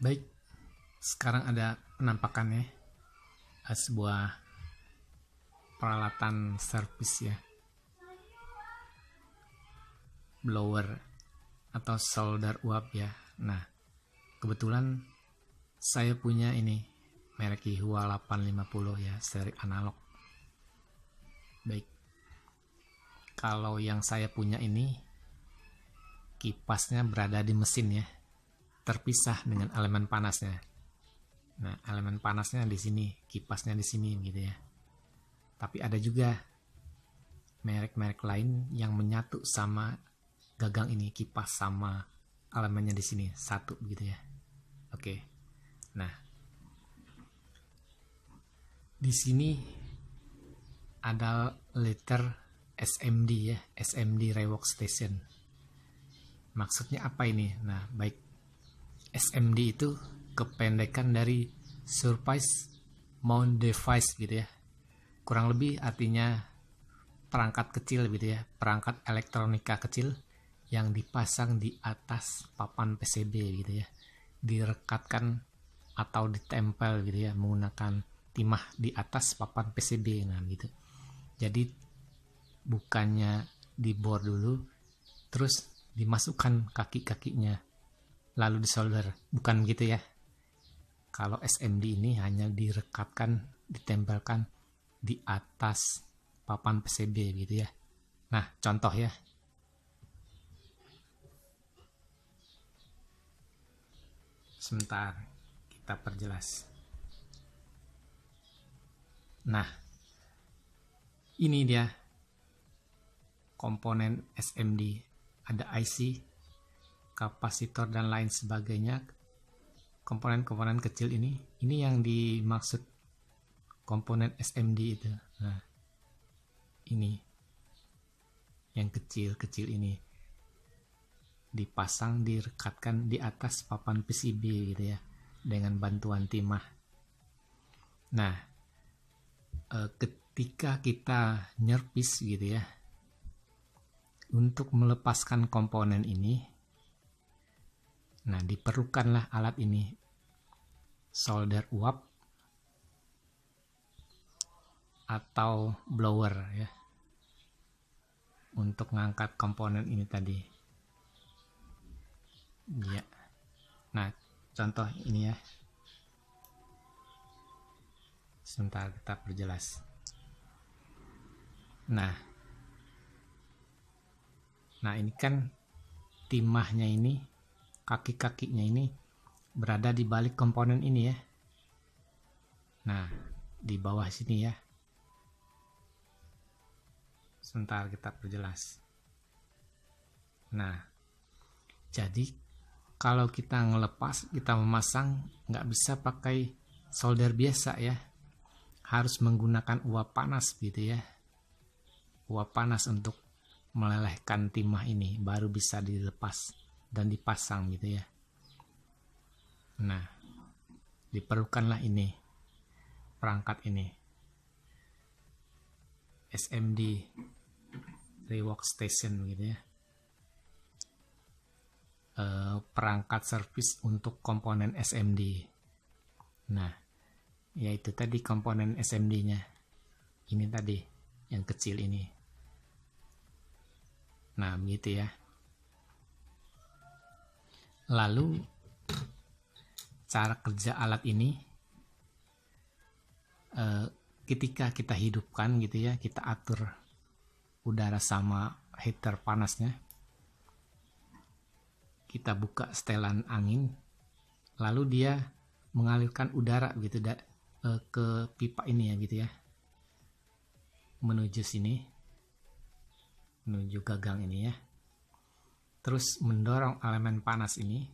Baik, sekarang ada penampakannya sebuah peralatan servis ya, blower atau solder uap ya. Nah, kebetulan saya punya ini merek Yihua 850 ya, seri analog. Baik, kalau yang saya punya ini kipasnya berada di mesin ya, terpisah dengan elemen panasnya. Nah, elemen panasnya di sini, kipasnya di sini gitu ya. Tapi ada juga merek-merek lain yang menyatu sama gagang ini, kipas sama elemennya di sini satu gitu ya. Oke. Nah, di sini ada letter SMD ya, SMD Rework Station. Maksudnya apa ini? Nah, baik, SMD itu kependekan dari Surface Mount Device gitu ya. Kurang lebih artinya perangkat kecil gitu ya, perangkat elektronika kecil yang dipasang di atas papan PCB gitu ya, direkatkan atau ditempel gitu ya menggunakan timah di atas papan PCB. Nah gitu, jadi bukannya dibor dulu terus dimasukkan kaki-kakinya lalu disolder, bukan gitu ya. Kalau SMD ini hanya direkatkan, ditempelkan di atas papan PCB gitu ya. Nah, contoh ya. Sebentar, kita perjelas. Nah, ini dia komponen SMD. Ada IC, kapasitor, dan lain sebagainya. Komponen-komponen kecil ini yang dimaksud komponen SMD itu. Nah, ini yang kecil-kecil ini dipasang, direkatkan di atas papan PCB gitu ya, dengan bantuan timah. Nah, ketika kita nyerpis gitu ya, untuk melepaskan komponen ini, nah diperlukanlah alat ini, solder uap atau blower ya, untuk ngangkat komponen ini tadi ya. Nah, contoh ini ya, sebentar kita perjelas. Nah ini kan timahnya ini, kaki-kakinya ini berada di balik komponen ini ya. Nah, di bawah sini ya. Sebentar kita perjelas. Nah, jadi kalau kita ngelepas, kita memasang, nggak bisa pakai solder biasa ya. Harus menggunakan uap panas gitu ya. Uap panas untuk melelehkan timah ini, baru bisa dilepas dan dipasang gitu ya. Nah, diperlukanlah ini, perangkat ini, SMD Rework Station gitu ya. Perangkat servis untuk komponen SMD. Nah, yaitu tadi komponen SMD-nya. Ini tadi, yang kecil ini. Nah, begitu ya. Lalu, cara kerja alat ini, ketika kita hidupkan gitu ya, kita atur udara sama heater panasnya, kita buka setelan angin, lalu dia mengalirkan udara gitu ke pipa ini ya gitu ya, menuju sini, menuju gagang ini ya, terus mendorong elemen panas ini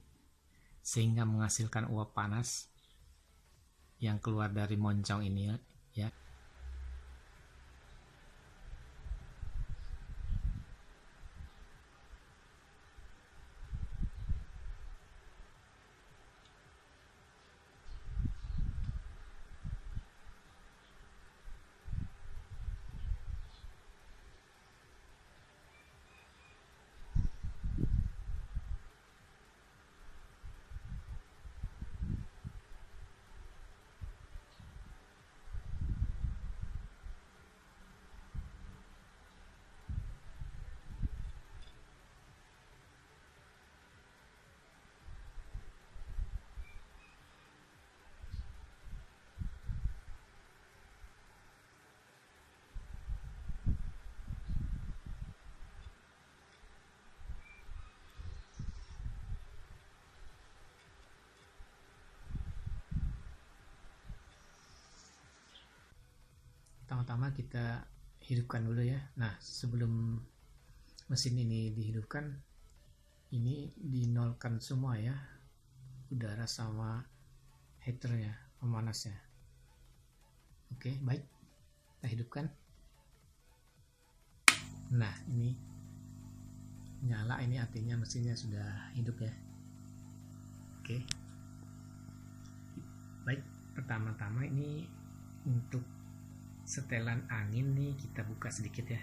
sehingga menghasilkan uap panas yang keluar dari moncong ini ya. pertama-tama kita hidupkan dulu ya. Nah, sebelum mesin ini dihidupkan, ini dinolkan semua ya, udara sama heaternya, pemanasnya. Oke, baik, kita hidupkan. Nah, ini nyala, ini artinya mesinnya sudah hidup ya. Oke, baik, pertama-tama ini untuk setelan angin nih kita buka sedikit ya.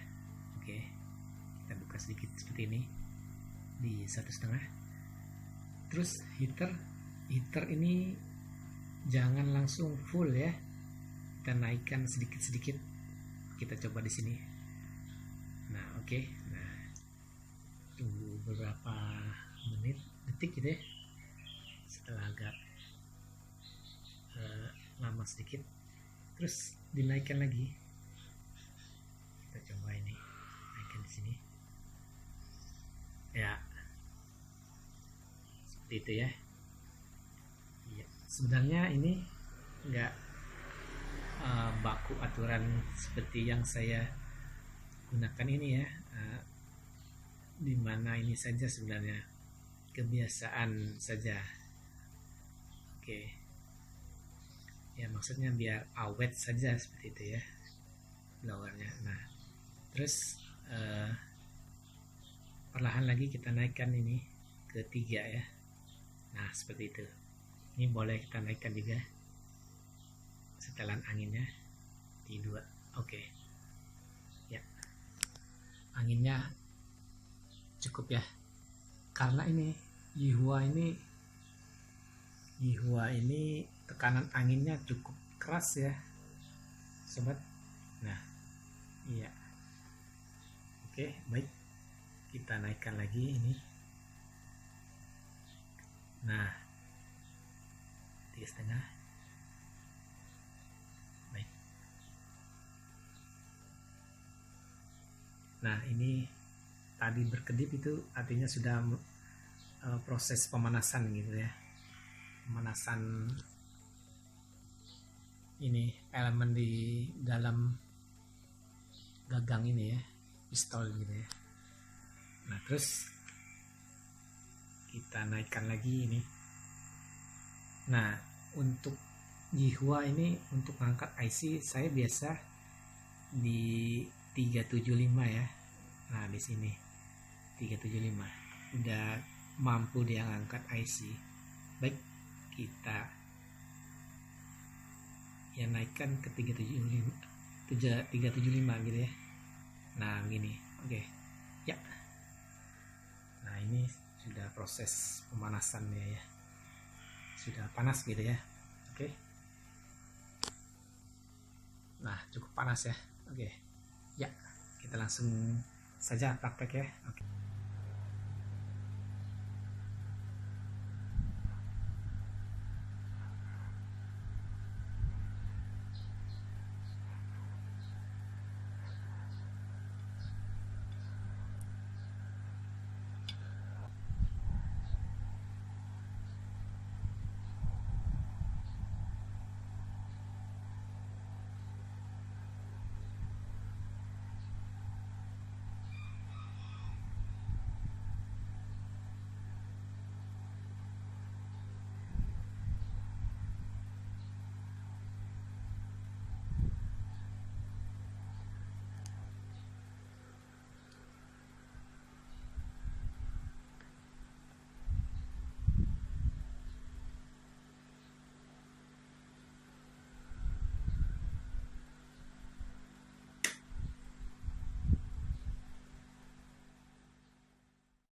Oke, kita buka sedikit seperti ini di 1,5. Terus heater ini jangan langsung full ya, kita naikkan sedikit-sedikit. Kita coba di sini. Nah, oke. Nah, tunggu beberapa menit, detik gitu ya. Setelah agak lama sedikit, terus dinaikkan lagi. Kita coba ini, naikkan di sini. Ya, seperti itu ya. Ya, sebenarnya ini enggak baku aturan seperti yang saya gunakan ini ya, dimana ini saja sebenarnya kebiasaan saja. Oke, ya maksudnya biar awet saja seperti itu ya blowernya. Nah, terus perlahan lagi kita naikkan ini ke 3 ya. Nah, seperti itu. Ini boleh kita naikkan juga setelan anginnya di 2. Oke. Ya. Anginnya cukup ya. Karena ini Yihua ini tekanan anginnya cukup keras ya, sobat. Nah, iya. Oke, baik. Kita naikkan lagi ini. Nah, 3,5. Baik. Nah, ini tadi berkedip itu artinya sudah proses pemanasan gitu ya. Pemanasan ini elemen di dalam gagang ini ya, pistol gitu ya. Nah, terus kita naikkan lagi ini. Nah, untuk Yihua ini untuk mengangkat IC saya biasa di 375 ya. Nah, di sini 375 udah mampu dia ngangkat IC. Baik, kita ya naikkan ke 375 gitu ya. Nah, gini. Oke. Ya. Nah, ini sudah proses pemanasannya ya. Sudah panas gitu ya. Oke. Nah, cukup panas ya. Oke. Ya, kita langsung saja praktek ya. Oke.